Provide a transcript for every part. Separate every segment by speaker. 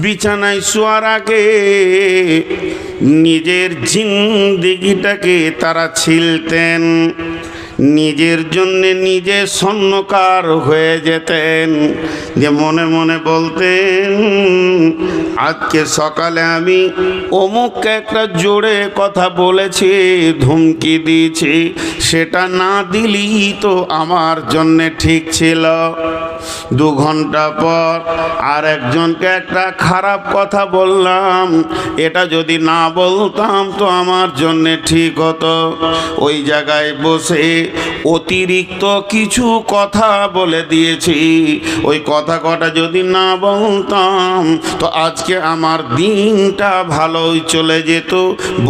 Speaker 1: বিছানায় শোয়ার আগে নিজের জিন্দেগিটাকে তারা ছিলতেন, নিজের জন্য নিজে স্বর্ণকার হয়ে যেতেন, যে মনে মনে বলতেন আজকে সকালে আমি অমুককে একটা জোরে কথা বলেছি, ধমকি দিয়েছি, সেটা না দিলেই তো আমার জন্যে ঠিক ছিল। 2 ঘন্টা পর আর একজনকে একটা খারাপ কথা বললাম, এটা যদি না বলতাম তো আমার জন্যে ঠিক হতো। ওই জায়গায় বসে অতিরিক্ত কিছু কথা বলে দিয়েছি, ওই কথা কটা যদি না বলতাম তো আজকে আমার দিনটা ভালোই চলে যেত।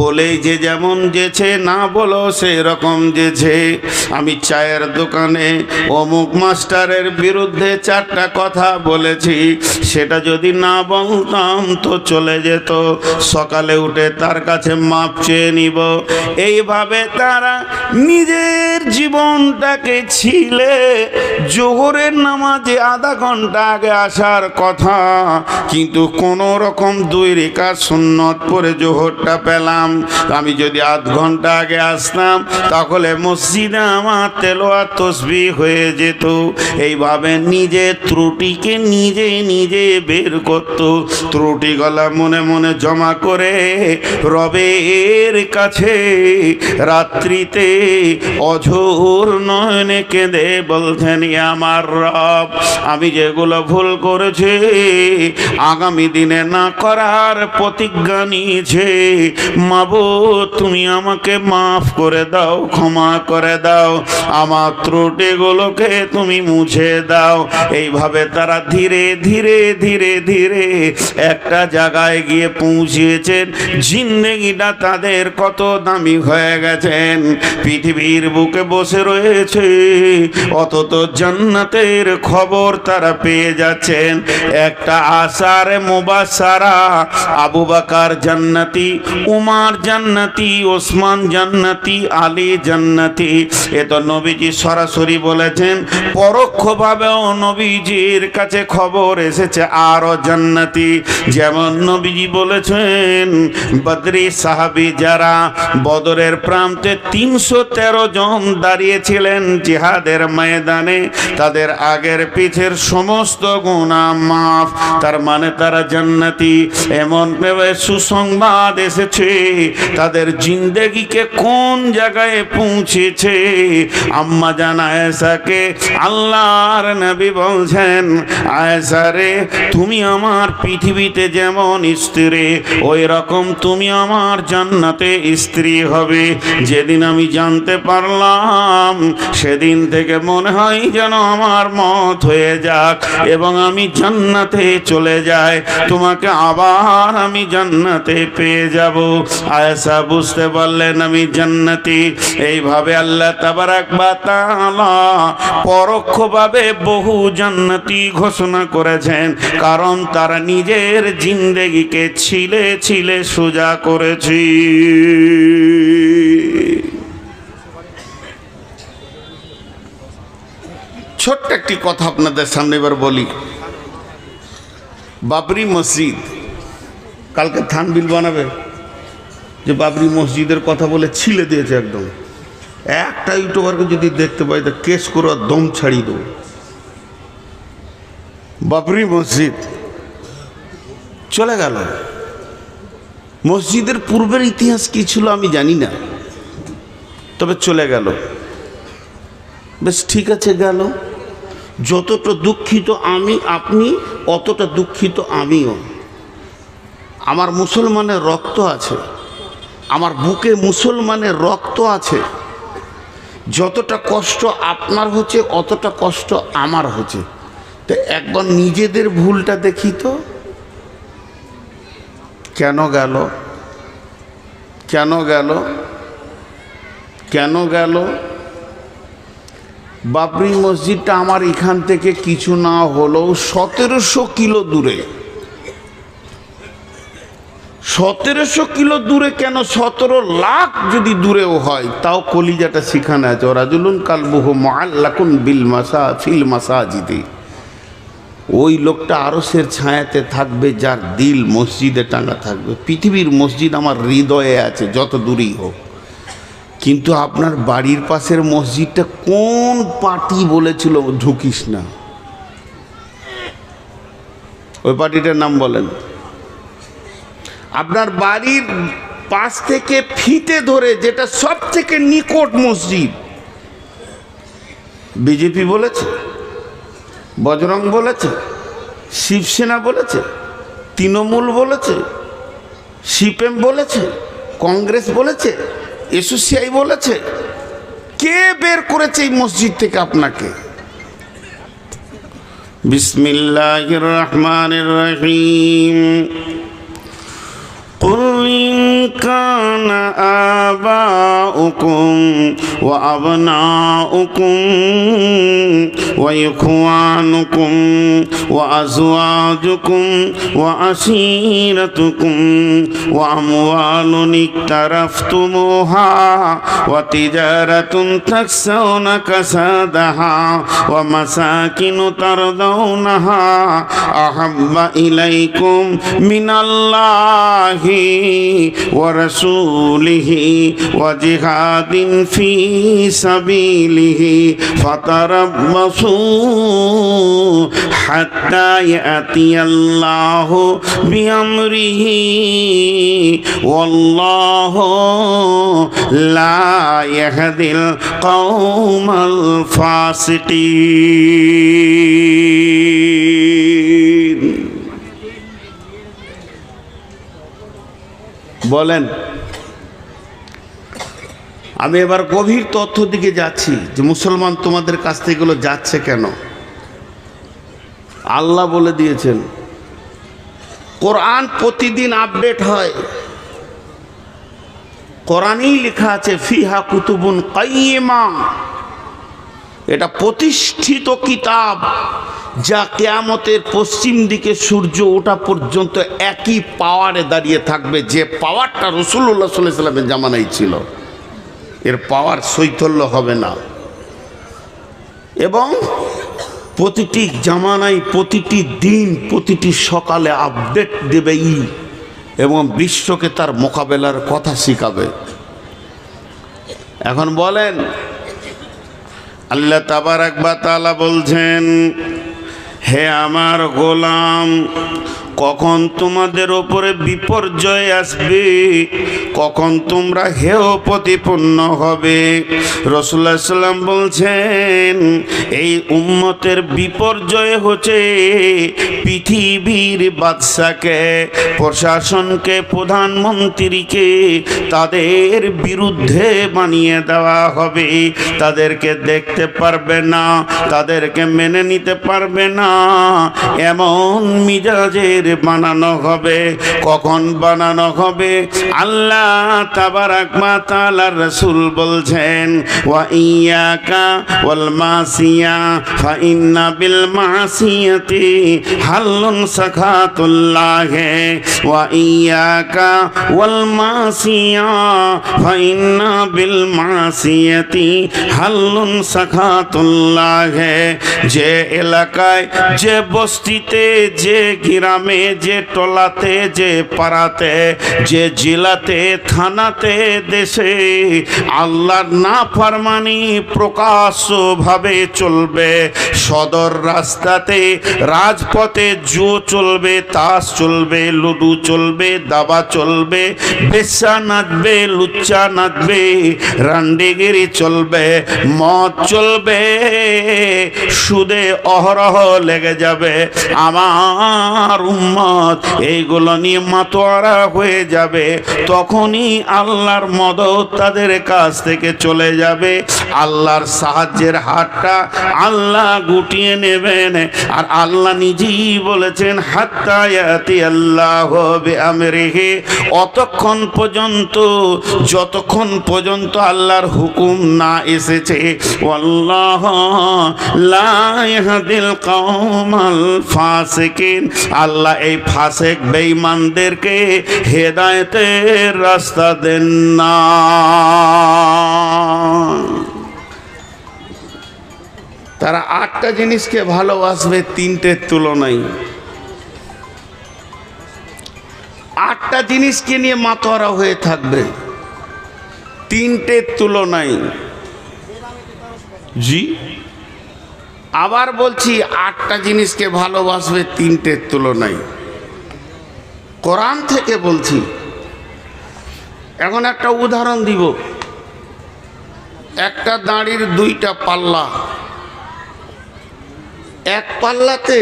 Speaker 1: বলেই যে যেমন যেছে, না বলো সেরকম যেছে। আমি চায়ের দোকানে অমুক মাস্টারের বিরুদ্ধে 4টা কথা বলেছি, সেটা যদি না বলতাম তো চলে যেত। সকালে উঠে তার কাছে মাপ চেয়ে নিব। এইভাবে তারা নিজের জীবনটাকে ছিলে। জোহরের নামাজে আধা ঘন্টা আগে আসার কথা, কিন্তু কোনো রকম 2 রাকাত সুন্নত পড়ে জোহরটা পেলাম। আমি যদি আধ ঘন্টা আগে আসতাম তাহলে মসজিদে আমার তেলাওয়াত তাসবিহ হয়ে যেত। এইভাবে নিজের ত্রুটিকে নিজে নিজে বের করত। ত্রুটিগুলা মনে মনে জমা করে রবের কাছে রাত্রিতে অঝোর নয়নে কেঁদে বলতেন, আমার রব, আমি যেগুলো ভুল করেছি আগামী দিনে না করার প্রতিজ্ঞা নিয়েছে, মাবুদ তুমি আমাকে মাফ করে দাও, ক্ষমা করে দাও, আমার ত্রুটিগুলোকে তুমি মুছে দাও। এইভাবে তারা ধীরে ধীরে ধীরে ধীরে একটা জায়গায় গিয়ে পৌঁছেছেন। জিন্দেগিটা তাদের কত দামি হয়ে গেছেন। পৃথিবীর বুকে বসে রয়েছে, অথচ জান্নাতের খবর তারা পেয়ে যাচ্ছেন। একটা আশারে মুবাশশারা, আবু বকর জান্নাতি, উমর জান্নাতি, ওসমান জান্নাতি, আলী জান্নাতি। এ তো নবীজি সরাসরি বলেছেন, পরোক্ষভাবেও নবীজির কাছে খবর এসেছে আরো জান্নাতি। যেমন নবীজি বলেছেন, বদরি সাহাবী যারা বদরের প্রান্তে 313 জন দাঁড়িয়েছিলেন জিহাদের ময়দানে, তাদের আগের পিছের সমস্ত গুনাহ মাফ, তার মানে তারা জান্নাতি। এমন ভাবে সুসংবাদ এসেছে, তাদের জিন্দেগিকে কোন জায়গায় পৌঁছেছে। আম্মা জান আয়েশাকে আল্লাহর নবী বলছেন, আয়েশা রে, তুমি আমার পৃথিবীতে যেমন স্ত্রী, ওই রকম তুমি আমার জান্নাতে স্ত্রী হবে। যেদিন আমি জানতে পারলাম, সেদিন থেকে মনে হয় যেন আমার মত হয়ে যাক এবং আমি জান্নাতে চলে যাই, তোমাকে আবার আমি জান্নাতে পেয়ে যাব। আয়েশা বুঝতে পারলেন আমি জান্নাতি। এইভাবে আল্লাহ তাবারাক ওয়া তাআলা পরোক্ষভাবে বহু জান্নাতি ঘোষণা করেছেন, কারণ তারা নিজের জিন্দেগিকে ছিলে ছিলে সোজা করেছে। ছোট্ট একটি কথা আপনাদের সামনে এবার বলি। বাবরি মসজিদ, কালকে থানবিল বানাবে যে বাবরি মসজিদের কথা বলে ছিলে দিয়েছে একদম। একটা ইউটিউবারকে যদি দেখতে পাই তো কেস করে দম ছাড়িয়ে দেবো। বাবরি মসজিদ চলে গেল। মসজিদের পূর্বের ইতিহাস কি ছিল আমি জানি না, তবে চলে গেল। বেশ ঠিক আছে, গেল। যতটা দুঃখিত আমি আপনি, অতটা দুঃখিত আমিও। আমার মুসলমানের রক্ত আছে, আমার বুকে মুসলমানের রক্ত আছে। যতটা কষ্ট আপনার হচ্ছে অতটা কষ্ট আমার হচ্ছে। তো একবার নিজেদের ভুলটা দেখি তো, কেন গেল, কেন গেল, কেন গেল? বাবরি মসজিদটা আমার এখান থেকে কিছু না হলেও 1700 কিলো দূরে। 1700 কিলো দূরে কেন, 17 লাখ যদি দূরেও হয় তাও কলিজাটা সেখানে আছে। রাজুলুন কালবুহু মুআল্লাকুন বিল মাসাজিদি। ওই লোকটা আরশের ছায়াতে থাকবে যার দিল মসজিদে টাঙা থাকবে। পৃথিবীর মসজিদ আমার হৃদয়ে আছে যত দূরেই হোক, কিন্তু আপনার বাড়ির পাশের মসজিদটা কোন পার্টি বলেছিল ঢুকিস না? ওই পার্টিটার নাম বলেন। আপনার বাড়ির পাশ থেকে ফিতে ধরে যেটা সব থেকে নিকট মসজিদ, বিজেপি বলেছে, বজরং বলেছে, শিবসেনা বলেছে, তৃণমূল বলেছে, সিপিএম বলেছে, কংগ্রেস বলেছে, এসোসিয়াই বলেছে, কে বের করেছে এই মসজিদ থেকে আপনাকে? বিসমিল্লাহির রহমানির রহিম। قل إن كان آباؤكم وأبناؤكم وإخوانكم وأزواجكم وعشيرتكم وأموال اقترفتموها وتجارة تخشون كسادها ومساكن ترضونها أحب إليكم من الله ورسوله وجهاد في سبيله فتربصوا حتى يأتي الله بأمره والله لا يهدي القوم الفاسقين। বলেন, আমি এবার গভীর তথ্য দিকে যাচ্ছি যে মুসলমান তোমাদের কাছ থেকে এগুলো যাচ্ছে কেন। আল্লাহ বলে দিয়েছেন, কোরআন প্রতিদিন আপডেট হয়। কোরআনেই লেখা আছে ফিহা কুতুবুন কাইয়্যিমা, এটা প্রতিষ্ঠিত কিতাব যা কিয়ামতের পশ্চিম দিকে সূর্য ওঠা পর্যন্ত একই পাওয়ারে দাঁড়িয়ে থাকবে, যে পাওয়ারটা রাসূলুল্লাহ সাল্লাল্লাহু আলাইহি ওয়াসাল্লামের জামানায় ছিল। এর পাওয়ার শৈথল্য হবে না, এবং প্রতিটি জামানায় প্রতিটি দিন প্রতিটি সকালে আপডেট দেবেই এবং বিশ্বকে তার মোকাবেলার কথা শিখাবে। এখন বলেন, আল্লাহ তাবারাক ওয়া তাআলা বলছেন, হে আমার গোলাম, কখন তোমাদের ওপরে বিপর্যয় আসবে, কখন তোমরা হেয় প্রতিপন্ন হবে। রাসূলুল্লাহ সাল্লাল্লাহু আলাইহি ওয়াসাল্লাম বলছেন, এই উম্মতের বিপর্যয় হচ্ছে পৃথিবীর বাদশাকে, প্রশাসনকে, প্রধানমন্ত্রীকে তাদের বিরুদ্ধে বানিয়ে দেওয়া হবে। তাদেরকে দেখতে পারবে না, তাদেরকে মেনে নিতে পারবে না, এমন মিজাজের বানানো হবে। কখন বানানো হবে? আল্লাহ তাবারাক ওয়া তাআলার রাসূল বলছেন, ওয়া ইয়াকা ওয়াল মাসিয়া ফা ইন্না বিল মাসিয়াতি হাল্লুন সাখাতুল্লাহ, ওয়া ইয়াকা ওয়াল মাসিয়া ফা ইন্না বিল মাসিয়াতি হাল্লুন সাখাতুল্লাহ। যে এলাকায়, যে বস্তিতে, যে গ্রামে, যে টলাতে, যে পাড়াতে, যে জেলাতে, থানাতে, দেশে আল্লাহর নাফরমানি প্রকাশ্যভাবে চলবে, সদর রাস্তাতে, রাজপথে জুয়ো চলবে, তাস চলবে, লুডু চলবে, দাবা চলবে, বেশ্যা নাচবে, লুচ্চা নাচবে, রান্ডিগিরি চলবে, মদ চলবে, সুদে অহরহ লেগে যাবে। আমার উম্মত এইগুলো নিয়ে মাতোয়ারা হয়ে যাবে। তখনই আল্লাহর মদদ তাদের কাছ থেকে চলে যাবে। আল্লাহর সাহায্যের হাতটা আল্লাহ গুটিয়ে নেবেন। আর আল্লাহ নিজেই বলেছেন, হাত্তা ইয়াতি আল্লাহু বিআমরিহি, অতক্ষণ পর্যন্ত যতক্ষণ পর্যন্ত আল্লাহর হুকুম না এসেছে। ওয়াল্লাহু লা ইয়াহদিল কওমাল ফাসিকিন, আল্লাহ এই ফাসিক বেঈমানদেরকে হেদায়েতের রাস্তা দেন না। তারা 8টা জিনিসকে ভালোবাসবে 3টের তুলনায়। 8টা জিনিসকে নিয়ে মাতোয়ারা হয়ে থাকবে 3টের তুলনায়। জি, আবার বলছি 8টা জিনিসকে ভালোবাসবে 3টের তুলনায়। কোরআন থেকে বলছি। এখন একটা উদাহরণ দিব। একটা দাঁড়ির 2টা পাল্লা। এক পাল্লাতে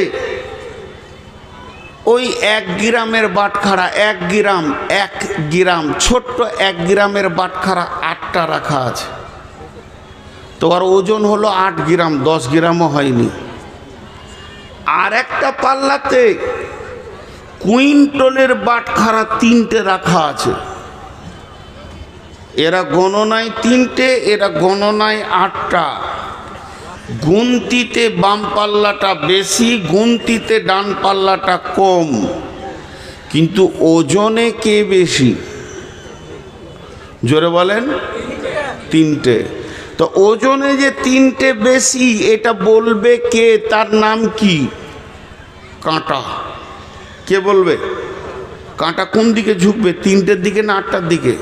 Speaker 1: ওই 1 গ্রামের বাটখারা, 1 গ্রাম ছোট্ট 1 গ্রামের বাটখারা 8টা রাখা আছে। তোমার ওজন হলো 8 গ্রাম, 10 গ্রামও হয়নি। আর একটা পাল্লাতে কুইন্টলের বাটখারা 3টে রাখা আছে। এরা গণনায় 3টে, এরা গণনায় 8টা। গুনতিতে বাম পাল্লাটা বেশি, গুনতিতে ডান পাল্লাটা কম, কিন্তু ওজনে কে বেশি? জোরে বলেন। 3টে। তো ওজনে যে 3টে বেশি এটা বলবে কে? তার নাম কি? কাঁটা। কে বলবে? কাঁটা কোন দিকে ঝুঁকবে, 3টের দিকে না 8টার দিকে?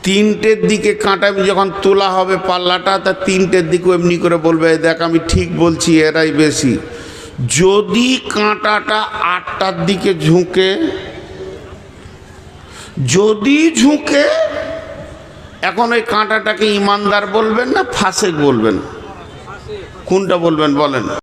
Speaker 1: 3টের দিকে কাঁটা যখন তোলা হবে পাল্লাটা, তা 3টের দিকে এমনি করে বলবে দেখ আমি ঠিক বলছি, এরাই বেশি। যদি কাঁটাটা 8টার দিকে ঝুঁকে, যদি ঝুঁকে, এখন ওই কাঁটাটাকে ইমানদার বলবেন না ফাসেক বলবেন? কোনটা বলবেন বলেন?